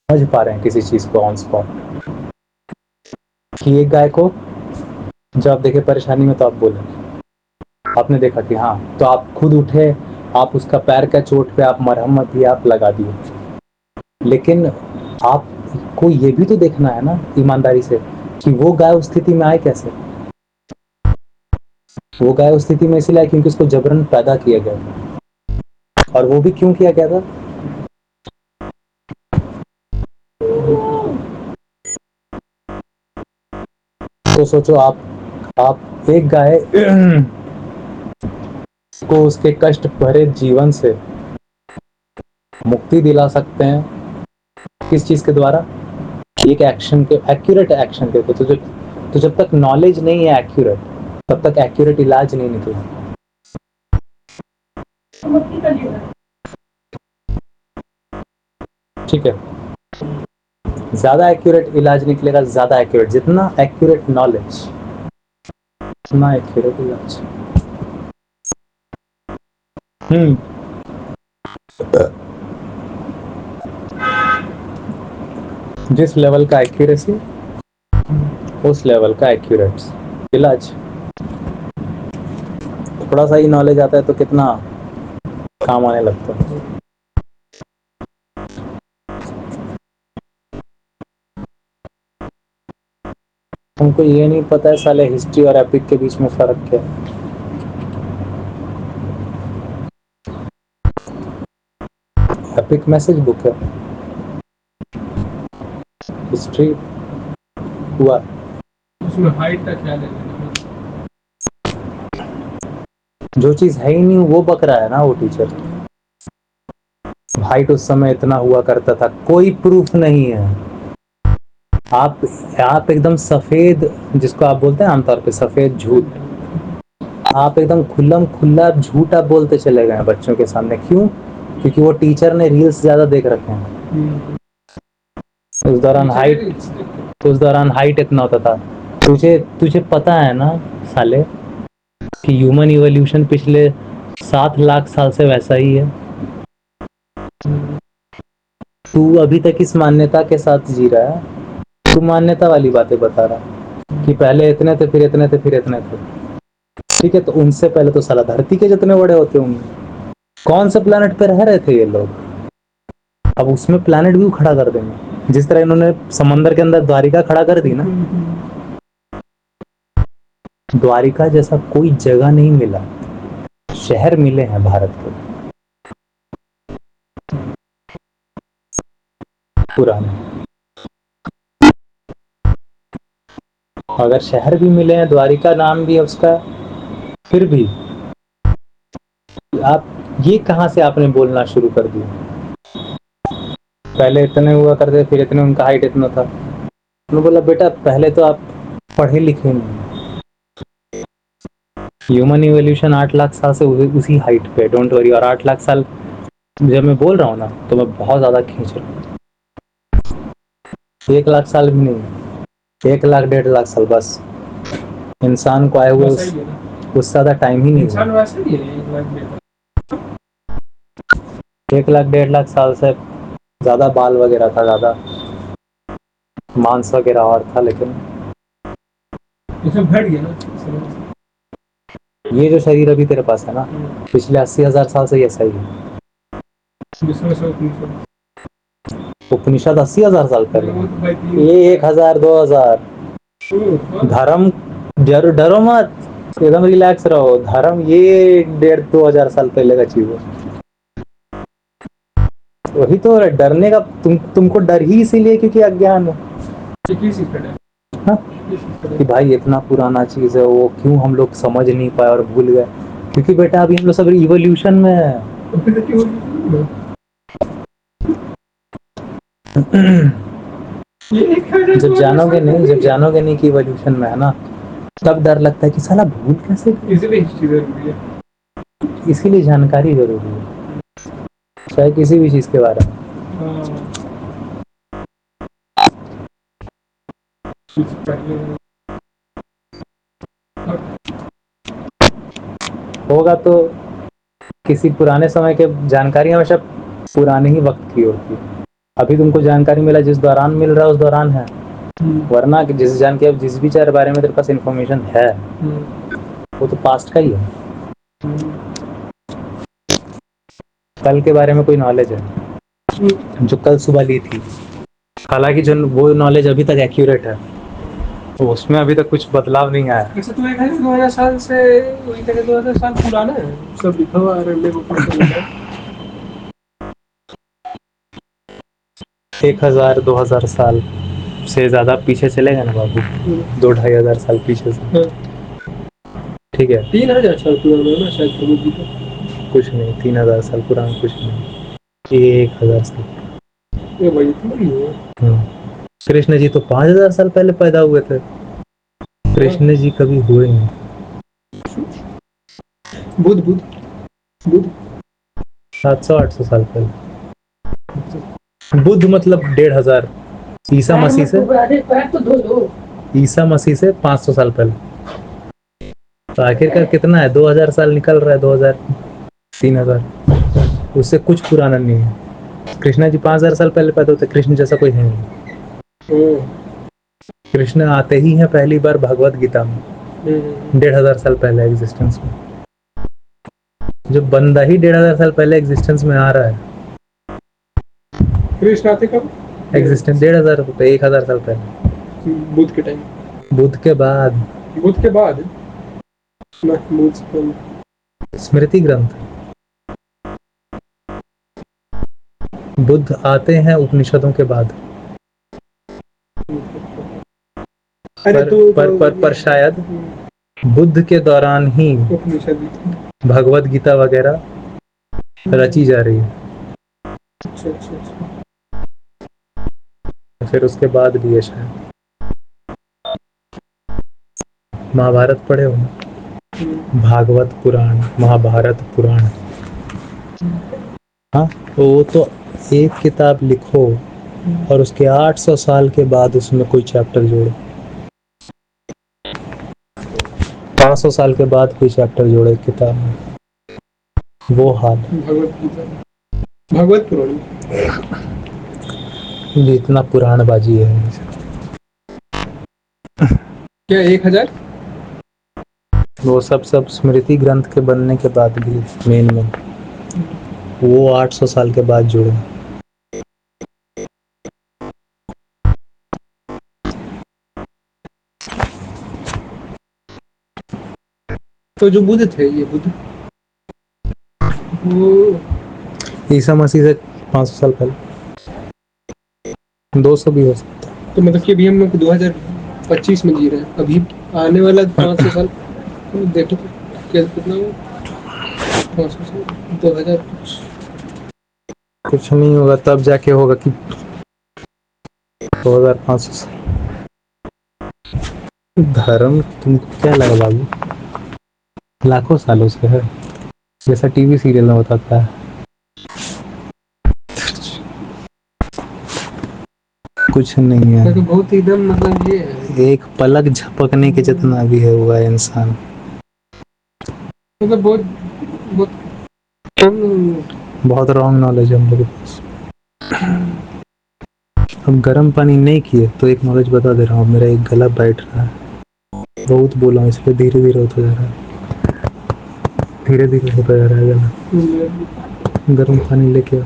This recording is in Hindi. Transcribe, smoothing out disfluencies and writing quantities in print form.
समझ पा रहे हैं किसी चीज को ऑन स्पॉट, कि एक गाय को जब आप देखे परेशानी में तो आप बोले, आपने देखा कि हाँ, तो आप खुद उठे, आप उसका पैर का चोट पे आप मरहम मत दिए, आप लगा दिए। लेकिन आपको ये भी तो देखना है ना ईमानदारी से कि वो गाय उस स्थिति में आए कैसे। वो गाय उस स्थिति में इसलिए आई क्योंकि उसको जबरन पैदा किया गया, और वो भी क्यों किया गया था। तो सोचो आप एक गाय को उसके कष्ट भरे जीवन से मुक्ति दिला सकते हैं किस चीज के द्वारा, एक एक्शन के, एक्यूरेट एक्शन के। तो जब तक नॉलेज नहीं है एक्यूरेट, तब तक एक्यूरेट इलाज नहीं निकला। ठीक है, ज्यादा एक्यूरेट इलाज निकलेगा, ज्यादा एक्यूरेट, जितना एक्यूरेट नॉलेज उतना एक्यूरेट इलाज। जिस लेवल का एक्यूरेसी, उस लेवल का एक्यूरेट इलाज। थोड़ा सा ही नॉलेज आता है तो कितना काम आने लगता है। हमको ये नहीं पता है साले हिस्ट्री और एपिक के बीच में फर्क क्या है। एपिक मैसेज बुक है, हिस्ट्री हुआ। उसमें हाइट का ख्याल है, जो चीज है ही नहीं वो बक रहा है ना वो टीचर। हाइट उस समय इतना हुआ करता था, कोई प्रूफ नहीं है। आप एकदम सफेद, जिसको आप बोलते हैं आमतौर पे सफेद झूठ, आप एकदम खुल्लम खुल्ला झूठ आप बोलते चले गए बच्चों के सामने। क्यों? क्योंकि वो टीचर ने रील्स ज्यादा देख रखे हैं। उस दौरान हाइट इतना होता था। तुझे पता है ना साले कि ह्यूमन इवोल्यूशन पिछले 7 लाख साल से वैसा ही है। तू अभी तक इस मान्यता के साथ जी रहा है, तू मान्यता वाली बातें बता रहा कि पहले इतने थे, फिर इतने थे, फिर इतने थे। ठीक है, तो उनसे पहले तो साला धरती के जितने बड़े होते होंगे। कौन से प्लेनेट पे रह रहे थे ये लोग? अब उसमें प्लेनेट भी खड़ा कर देंगे, जिस तरह इन्होंने समंदर के अंदर द्वारिका खड़ा कर दी ना। द्वारिका जैसा कोई जगह नहीं मिला, शहर मिले हैं भारत के पुराने। अगर शहर भी मिले हैं, द्वारिका नाम भी है उसका, फिर भी आप ये कहां से आपने बोलना शुरू कर दिया? पहले इतने हुआ करते, फिर इतने, उनका हाइट इतना था। मैं बोला बेटा पहले तो आप पढ़े लिखे नहीं। ह्यूमन इवोल्यूशन 8 लाख साल से उसी हाइट पे, डोंट वरी। और 8 लाख साल जब मैं बोल रहा हूँ ना, तो मैं बहुत ज्यादा खींच रहा हूँ। 1 लाख साल भी नहीं, 1 लाख 1.5 लाख साल बस इंसान को आए हुए उससे ज्यादा टाइम ही नहीं हुआ। 1 लाख 1.5 लाख साल से ज्यादा बाल वगैरह था, ज्यादा मांस वगैरह और था, लेकिन घट गया ना। ये जो शरीर अभी तेरे पास है ना, पिछले 80,000 साल से ऐसा ही है। उपनिषद 80,000 साल पहले, ये 1,000 2,000। धर्म डरो मत, एकदम रिलैक्स रहो। धर्म ये 1,500-2,000 साल पहले का चीज है। वही तो डरने का, तुमको डर ही इसीलिए क्योंकि अज्ञान है। हाँ? कि भाई इतना पुराना चीज है, वो क्यों हम लोग समझ नहीं पाए और भूल गए? क्योंकि बेटा अभी हम लोग सब इवोल्यूशन में है। जब जानोगे नहीं कि इवोल्यूशन में है ना, तब डर लगता है कि साला भूल कैसे गए। इसीलिए जानकारी जरूरी है, चाहे किसी भी चीज के बारे में। होगा तो किसी पुराने समय के जानकारी हमेशा पुराने ही वक्त की होती है। अभी तुमको जानकारी मिला जिस दौरान मिल रहा है उस दौरान है, वरना कि जिस जान के अब जिस भी चार बारे में तेरे पास इंफॉर्मेशन है वो तो पास्ट का ही है। कल के बारे में कोई नॉलेज है जो कल सुबह ली थी, हालांकि जो वो नॉलेज अभी तक एक्यूरेट है, तो उसमें अभी तक कुछ बदलाव नहीं आया। वैसे तो 2000 साल से वही तरह 2000 साल पुराना है सब लिखा हुआ है, मेरे को पता चला। 1000-2000 साल से ज्यादा पीछे चलेगा ना बाबू, 2-2500 साल पीछे से, ठीक है। 3000 साल पुराना है ना शायद भगवद गीता। कुछ नहीं, 3000 साल पुराना कुछ नहीं, 1000 साल। ये भाई इतना ही है। कृष्ण जी तो 5000 साल पहले पैदा हुए थे, कृष्ण जी कभी हुए नहीं। बुद्ध बुद्ध बुद्ध 700-800 साल पहले, बुद्ध मतलब 1500, ईसा मसीह से, ईसा मसीह से 500 साल पहले, तो आखिरकार कितना है, 2000 साल निकल रहा है, 2000 3000, उससे कुछ पुराना नहीं है। कृष्णा जी 5000 साल पहले पैदा होते, कृष्ण जैसा कोई है नहीं। कृष्ण आते ही हैं पहली बार भगवत गीता में 1500 साल पहले एग्जिस्टेंस में, जो बंदा ही 1500 साल पहले एग्जिस्टेंस में आ रहा है। कृष्ण आते कब? एग्जिस्टेंस 1000 साल पहले, बुद्ध के टाइम, बुद्ध के बाद, बुद्ध के बाद ना, बुद्ध से पहले। स्मृति ग्रंथ, बुद्ध आते हैं उपनिषदों के बाद। पर शायद बुद्ध के दौरान ही भगवत गीता वगैरह रची जा रही है। अच्छा। फिर उसके बाद भी है शायद। महाभारत पढ़े हो ना, भागवत पुराण, महाभारत पुराण, हाँ, तो वो तो एक किताब लिखो और उसके 800 साल के बाद उसमें कोई चैप्टर जोड़ो, 500 साल के बाद कोई चैप्टर जोड़े किताब में, वो हाल। भगवत पुराण इतना पुराण बाजी है क्या 1000? वो सब स्मृति ग्रंथ के बनने के बाद भी मेन वो 800 साल के बाद जुड़े। तो जो बुद्ध थे, ये बुद्ध वो ईसा मसीह से 500 साल पहले, 200 भी हो सकता है। तो मतलब कि अभी हम लोग 2025 में जी रहे हैं, अभी आने वाला 500 साल देखो कितना 500 साल 2000 कुछ नहीं होगा, तब जाके होगा कि 2500 साल। धर्म तुमको क्या लगा बाबू, लाखों सालों से है, जैसा टीवी सीरियल में बताता है। कुछ नहीं है, तो बहुत एकदम मतलब ये है, एक पलक झपकने के जितना भी है हुआ है इंसान, मतलब बहुत रॉन्ग नॉलेज है हम लोग के पास। हम गर्म पानी नहीं किए तो एक नॉलेज बता दे रहा हूँ, मेरा एक गला बैठ रहा है, बहुत बोला हूँ इसलिए धीरे धीरे होता जा रहा है, धीरे धीरे होता जा रहा है गला। गर्म पानी लेके आ।